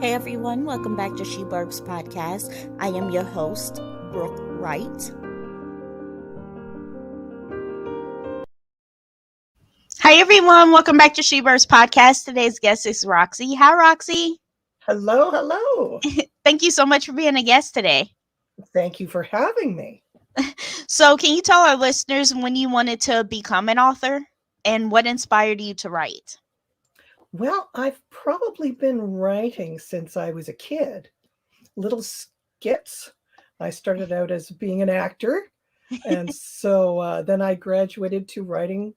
Hey everyone, welcome back to She Burbs Podcast. I am your host, Brooke Wright. Hi everyone, welcome back to She Burbs Podcast. Today's guest is Roxy. Hi Roxy. Hello, hello. Thank you so much for being a guest today. Thank you for having me. So, can you tell our listeners when you wanted to become an author and what inspired you to write? Well, I've probably been writing since I was a kid. Little skits. I started out as being an actor, and so then I graduated to writing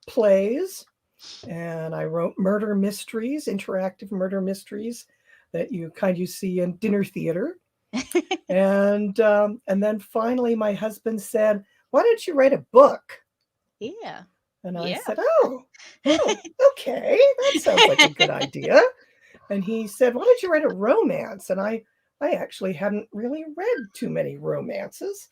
plays, and I wrote murder mysteries, interactive murder mysteries that you see in dinner theater. And then finally, my husband said, "Why don't you write a book?" Yeah. And I Yeah. said, oh, okay, that sounds like a good idea. And he said, why don't you write a romance? And I actually hadn't really read too many romances.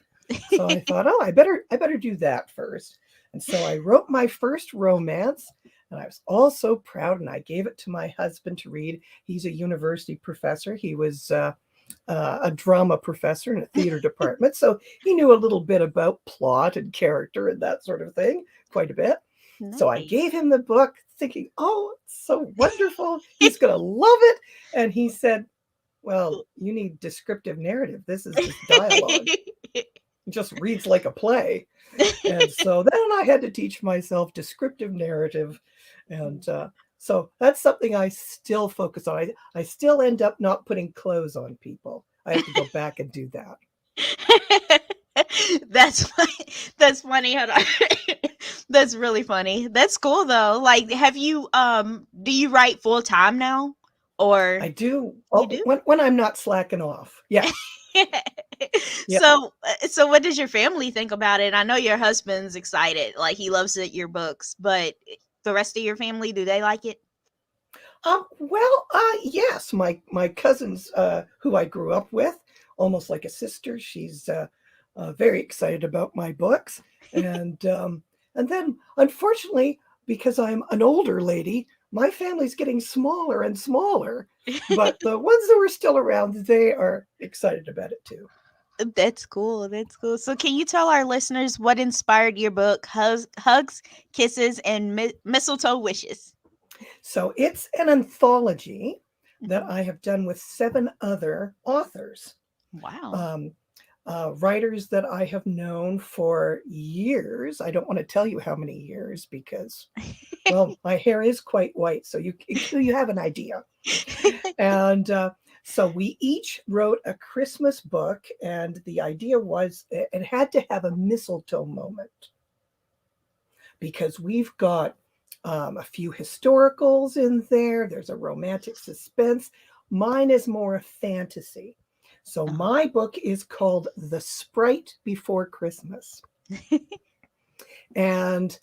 So I thought, I better do that first. And so I wrote my first romance, and I was all so proud, and I gave it to my husband to read. He's a university professor. He was a drama professor in a theater department. So he knew a little bit about plot and character and that sort of thing, quite a bit. So I Nice. gave him the book thinking, oh, it's so wonderful. He's going to love it. And he said, well, you need descriptive narrative. This is just dialogue. It just reads like a play. And so then I had to teach myself descriptive narrative. And so that's something I still focus on. I still end up not putting clothes on people. I have to go back and do that. That's that's funny. Hold on. That's really funny. That's cool though. Like, have you do you write full time now, or I do. you Oh, do? when I'm not slacking off. Yeah. Yeah. So what does your family think about it? I know your husband's excited. Like, he loves your books, but the rest of your family, do they like it? Yes, my cousins, who I grew up with, almost like a sister. She's very excited about my books, and and then unfortunately, because I'm an older lady, my family's getting smaller and smaller. But the ones that were still around, they are excited about it too. That's cool. That's cool. So, can you tell our listeners what inspired your book, Hugs, Kisses, and Mistletoe Wishes? So it's an anthology that Mhm. I have done with 7 other authors. Wow. Um, Writers that I have known for years. I don't want to tell you how many years because, well, my hair is quite white, so you have an idea. And so we each wrote a Christmas book, and the idea was it had to have a mistletoe moment because we've got a few historicals in there. There's a romantic suspense. Mine is more a fantasy. So Uh-huh. my book is called The Sprite Before Christmas. And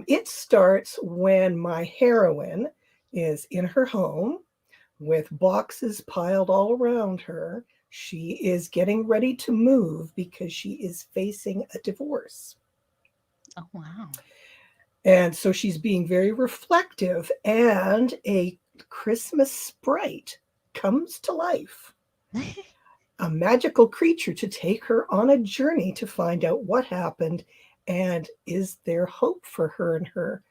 it starts when my heroine is in her home with boxes piled all around her. She is getting ready to move because she is facing a divorce. Oh, wow. And so she's being very reflective, and a Christmas sprite comes to life, a magical creature to take her on a journey to find out what happened and is there hope for her and her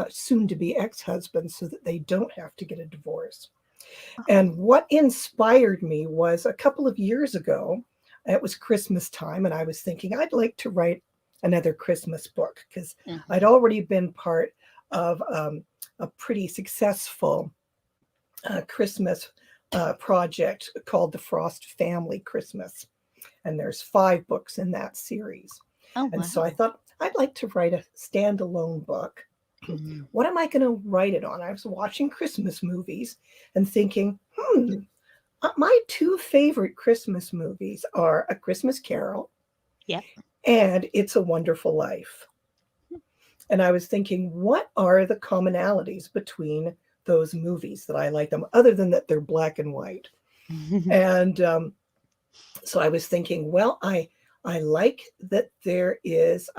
soon to be ex husband so that they don't have to get a divorce. Oh. And what inspired me was a couple of years ago, it was Christmas time, and I was thinking I'd like to write another Christmas book because I'd Mhm. already been part of a pretty successful Christmas project called the Frost Family Christmas. And there's 5 books in that series. Oh, And so I wow. thought I'd like to write a standalone book. Mhm. What am I going to write it on? I was watching Christmas movies and thinking, my 2 favorite Christmas movies are A Christmas Carol Yep. and It's a Wonderful Life. And I was thinking, what are the commonalities between those movies that I like them, other than that they're black and white? And so I was thinking, well, I like that there is,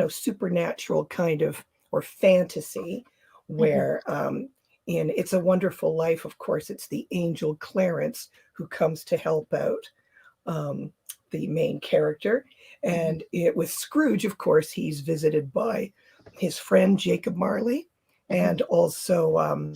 supernatural kind of or fantasy Mhm. where in It's a Wonderful Life, of course, it's the angel Clarence who comes to help out the main character. And with Scrooge, of course, he's visited by his friend Jacob Marley, and also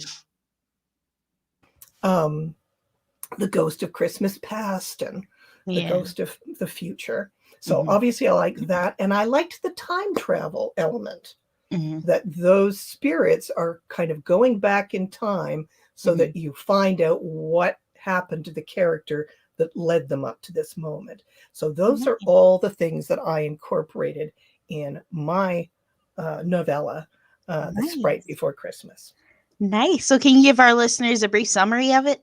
the Ghost of Christmas Past and the Yeah. Ghost of the Future. So obviously I like that. And I liked the time travel element, that those spirits are kind of going back in time so that you find out what happened to the character that led them up to this moment. So those are all the things that I incorporated in my novella, The Sprite Before Christmas. Nice. So can you give our listeners a brief summary of it?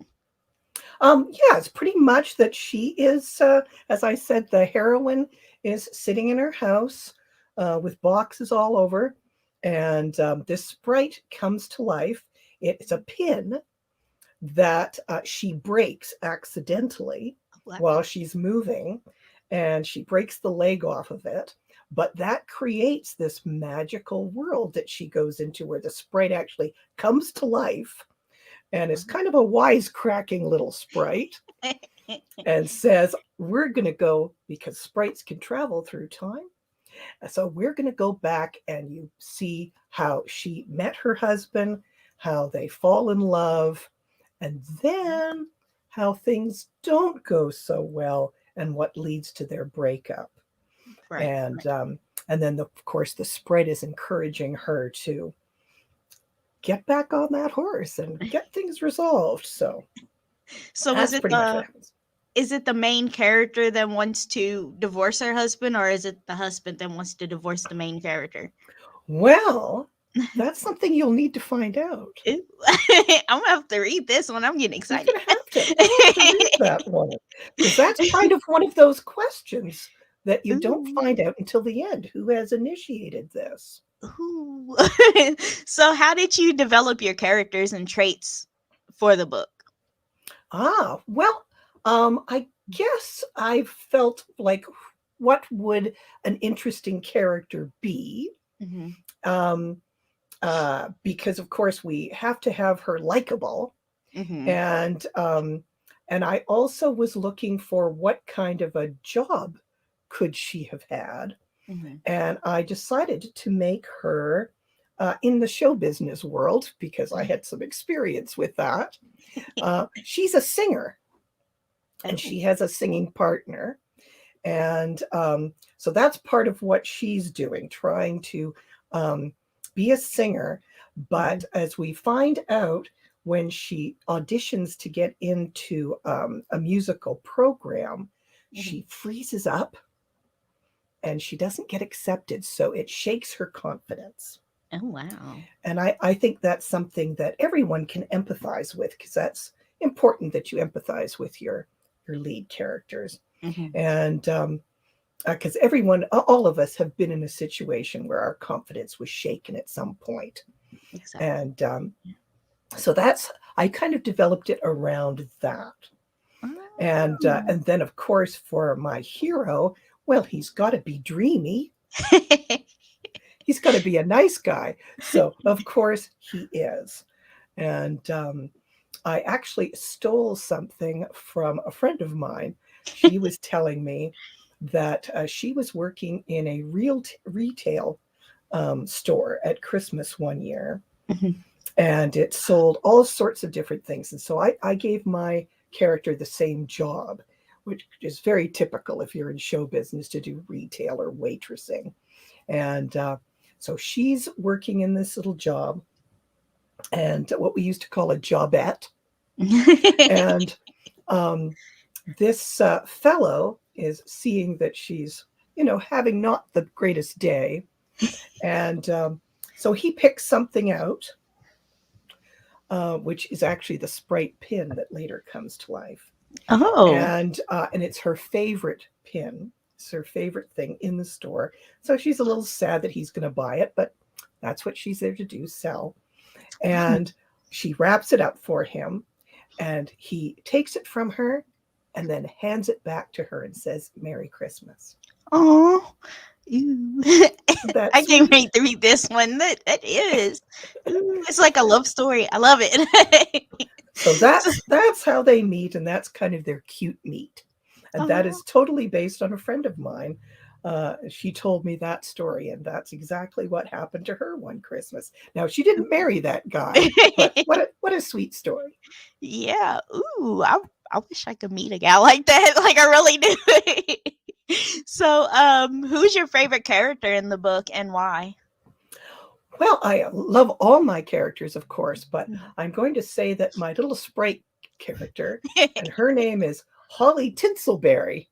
Yeah, it's pretty much that she is, as I said, the heroine is sitting in her house with boxes all over, and this sprite comes to life. It's a pin that she breaks accidentally while she's moving, and she breaks the leg off of it. But that creates this magical world that she goes into where the sprite actually comes to life and is kind of a wisecracking little sprite and says, we're going to go, because sprites can travel through time. So we're going to go back, and you see how she met her husband, how they fall in love, and then how things don't go so well and what leads to their breakup. Right. And then, of course, the sprite is encouraging her to get back on that horse and get things resolved. So is that's pretty much what happens. Is it the main character that wants to divorce her husband, or is it the husband that wants to divorce the main character? Well, that's something you'll need to find out. I'm gonna have to read this one. I'm getting excited. You're gonna have to read that one, because that's kind of one of those questions that you don't find out until the end. Who has initiated this? Ooh. So how did you develop your characters and traits for the book? Well, I guess I felt like, what would an interesting character be? Because of course we have to have her likable, and I also was looking for what kind of a job could she have had, and I decided to make her in the show business world, because I had some experience with that. She's a singer, and she has a singing partner, and so that's part of what she's doing, trying to be a singer. But as we find out, when she auditions to get into a musical program, she freezes up and she doesn't get accepted. So it shakes her confidence. Oh, wow. And I think that's something that everyone can empathize with, because that's important, that you empathize with your lead characters. And because all of us have been in a situation where our confidence was shaken at some point. Exactly. And so I kind of developed it around that. And then, of course, for my hero, well, he's got to be dreamy. He's got to be a nice guy. So, of course, he is. And I actually stole something from a friend of mine. She was telling me that she was working in a retail store at Christmas one year. And it sold all sorts of different things. And so I gave my character the same job, which is very typical if you're in show business, to do retail or waitressing. And so she's working in this little job, and what we used to call a jobette. And this fellow is seeing that she's, having not the greatest day. And so he picks something out, which is actually the sprite pin that later comes to life. Oh. And it's her favorite pin. It's her favorite thing in the store. So she's a little sad that he's going to buy it, but that's what she's there to do, sell. And she wraps it up for him, and he takes it from her and then hands it back to her and says, "Merry Christmas." Oh, Ooh. I That's can't sweet. wait to read this one. That is. Ooh, it's like a love story. I love it. So So, that's how they meet, and that's kind of their cute meet. And that oh, is totally based on a friend of mine. She told me that story, and that's exactly what happened to her one Christmas. Now she didn't marry that guy, but what a sweet story. yeah. Ooh, I wish I could meet a guy like that. Like I really do. So, who's your favorite character in the book and why? Well, I love all my characters, of course, but Mhm. I'm going to say that my little sprite character, and her name is Holly Tinselberry.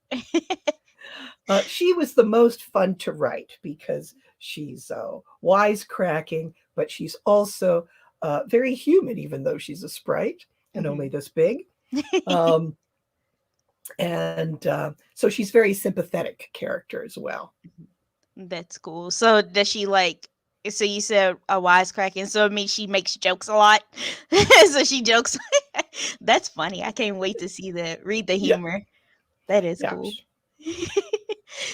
She was the most fun to write because she's wisecracking, but she's also very human, even though she's a sprite and only Mhm. this big. Um, and so she's very sympathetic character as well. That's cool. So does she like? So you said a wisecracking. So it means she makes jokes a lot. So she jokes. That's funny. I can't wait to see that. Read the Yeah, humor. That is yeah. cool.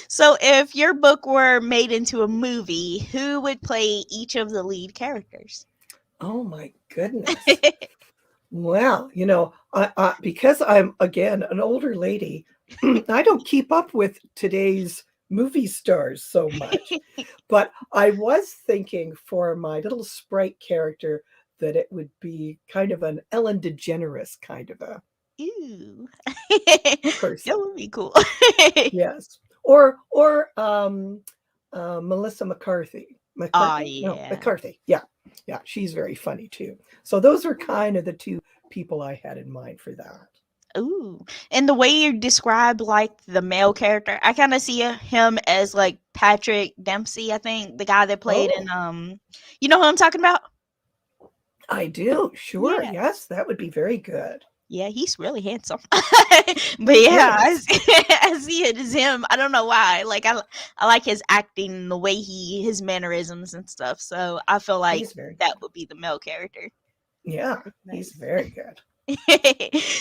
So if your book were made into a movie, who would play each of the lead characters? Oh my goodness. Well, because I'm again an older lady, I don't keep up with today's movie stars so much. But I was thinking for my little sprite character that it would be kind of an Ellen DeGeneres kind of a Ooh. That person. would be cool. Yes. Or Melissa McCarthy. Oh McCartney? No, yeah. McCarthy. Yeah. Yeah, she's very funny too. So those are kind of the two people I had in mind for that. Ooh, and the way you describe like the male character, I kind of see him as like Patrick Dempsey. I think the guy that played in Oh, you know who I'm talking about? I do. Sure. Yeah, Yes, that would be very good. yeah, he's really handsome. But yeah, Yes. I see it as him. I don't know why. Like I like his acting, the way his mannerisms and stuff. So I feel like He's very that good. would be the male character. Yeah, That's he's nice. very good.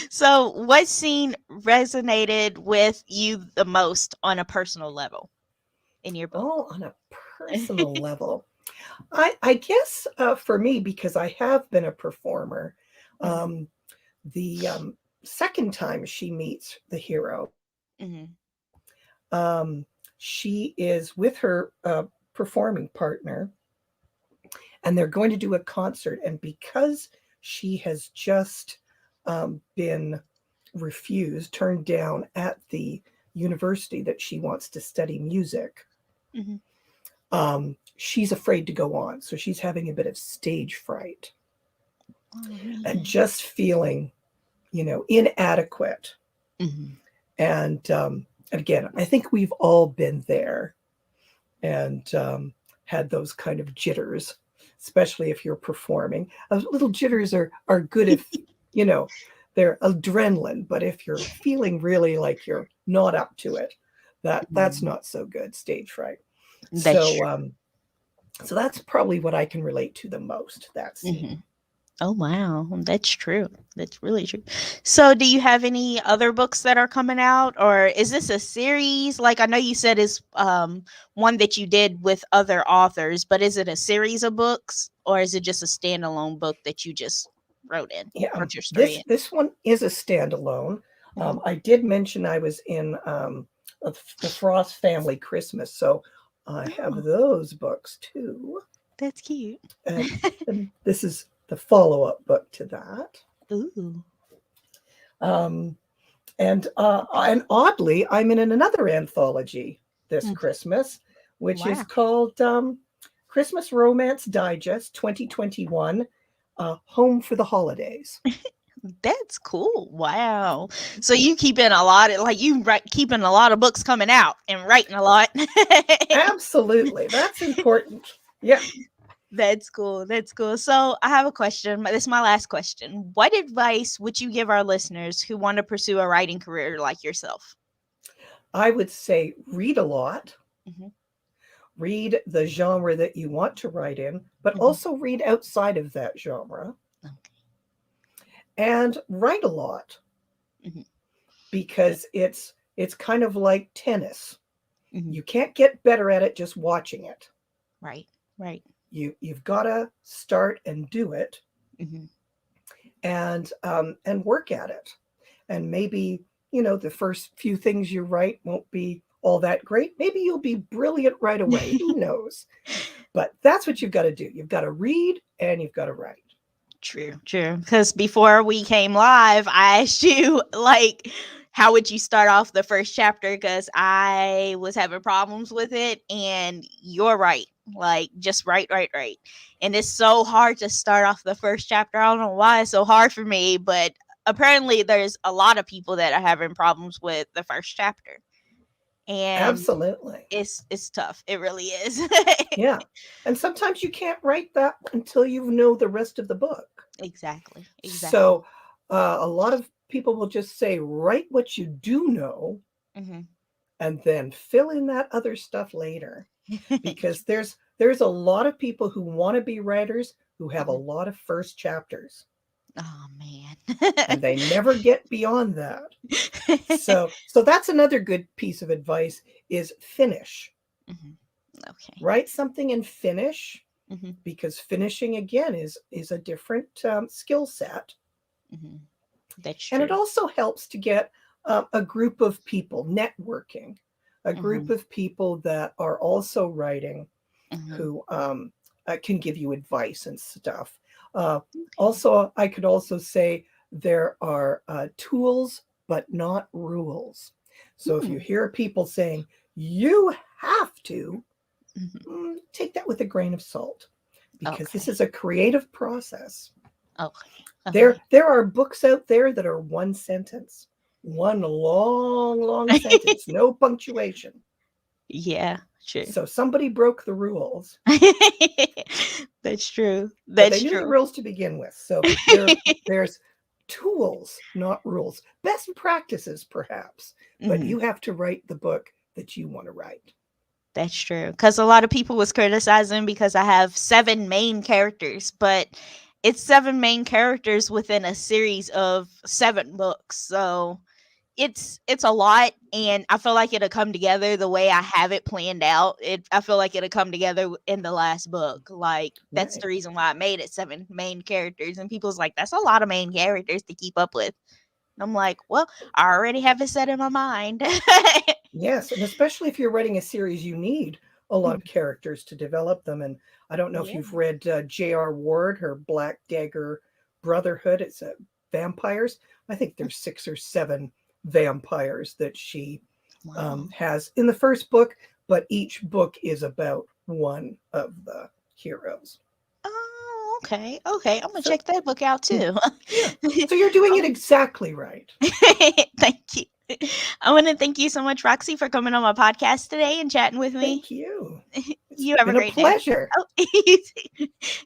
So, what scene resonated with you the most on a personal level in your book? Oh, on a personal level. I guess for me, because I have been a performer, Mhm, um, the second time she meets the hero, mhm, um, she is with her performing partner, and they're going to do a concert. And because she has just been refused, turned down at the university that she wants to study music, mhm. she's afraid to go on. So she's having a bit of stage fright Oh and man. just feeling, inadequate. Mhm, And again, I think we've all been there and had those kind of jitters, especially if you're performing. Little jitters are good if, you know, they're adrenaline, but if you're feeling really like you're not up to it, that's mhm. not so good, stage fright. That's So true. so that's probably what I can relate to the most, that scene. Mhm. Oh wow, that's true. That's really true. So, do you have any other books that are coming out, or is this a series? Like I know you said is one that you did with other authors, but is it a series of books, or is it just a standalone book that you just Yeah, wrote your story this in? this one is a standalone. Mhm. I did mention I was in the Frost Family Christmas, so I have Oh, those books too. that's cute. And, and this is the follow-up book to that. Ooh, Um, and oddly, I'm in another anthology this mm, Christmas, which is wow. called Christmas Romance Digest 2021, Home for the Holidays. That's cool. Wow. So you keeping a lot of like keeping a lot of books coming out and writing a lot. Absolutely, that's important. Yeah, That's cool. That's cool. So I have a question. This is my last question. What advice would you give our listeners who want to pursue a writing career like yourself? I would say read a lot, Hmm. read the genre that you want to write in, but Hmm. also read outside of that genre Okay. and write a lot Hmm. That, because it's kind of like tennis. Mm-hmm. You can't get better at it just watching it. Right. Right. You've got to start and do it, Mm-hmm. and work at it. And maybe, the first few things you write won't be all that great. Maybe you'll be brilliant right away. Who knows? But that's what you've got to do. You've got to read and you've got to write. True, true. Because before we came live, I asked you, like, how would you start off the first chapter? Because I was having problems with it, and you're right. Like, just write, write, write. And it's so hard to start off the first chapter. I don't know why it's so hard for me, but apparently there's a lot of people that are having problems with the first chapter. And Absolutely. it's tough. It really is. Yeah. And sometimes you can't write that until you know the rest of the book. Exactly. Exactly. So a lot of people will just say, write what you do know Mm-hmm. and then fill in that other stuff later. Because there's a lot of people who want to be writers who have a lot of first chapters. Oh man. And they never get beyond that. So that's another good piece of advice is finish. Mm-hmm. Okay. Write something and finish, Mm-hmm. because finishing again is a different skill set. Mm-hmm. That's And true. it also helps to get a group of people networking, a group Mm-hmm. of people that are also writing, Mm-hmm. who can give you advice and stuff. Uh, Okay. Also, I could also say there are tools, but not rules. So if you Hmm. hear people saying, you have to, Mm-hmm. take that with a grain of salt, because this Okay. is a creative process. Okay. There, Okay. there are books out there that are one sentence, one long, long sentence, no punctuation. Yeah. True. So somebody broke the rules, That's true. but they That's knew the true. rules to begin with. So there's tools, not rules. Best practices, perhaps, but Mm-hmm. you have to write the book that you want to write. That's true. Because a lot of people was criticizing because I have 7 main characters, but it's 7 main characters within a series of 7 books. So it's a lot, and I feel like it'll come together the way I have it planned out. I feel like it'll come together in the last book. Like, that's Right. the reason why I made it 7 main characters, and people's like, that's a lot of main characters to keep up with. And I'm like, well, I already have it set in my mind. Yes, and especially if you're writing a series, you need a lot of characters to develop them. And I don't know if Yeah. you've read J.R. Ward, her Black Dagger Brotherhood. It's vampires. I think there's 6 or 7 vampires that she Wow. has in the first book, but each book is about one of the heroes. Oh, okay. Okay. I'm gonna So, check that book out mm, too. yeah. So you're doing it exactly right. Thank you. I want to thank you so much, Roxy, for coming on my podcast today and chatting with me. Thank you. It's You have a been a great day. pleasure. Oh,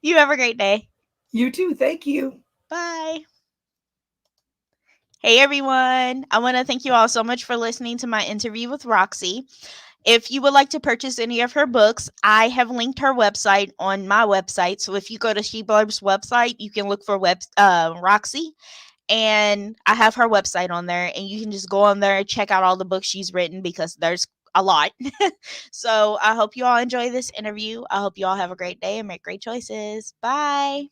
you have a great day. You too. Thank you. Bye. Hey, everyone. I want to thank you all so much for listening to my interview with Roxy. If you would like to purchase any of her books, I have linked her website on my website. So if you go to She Blurb's website, you can look for Roxy, and I have her website on there, and you can just go on there and check out all the books she's written, because there's a lot. So I hope you all enjoy this interview. I hope you all have a great day and make great choices. Bye.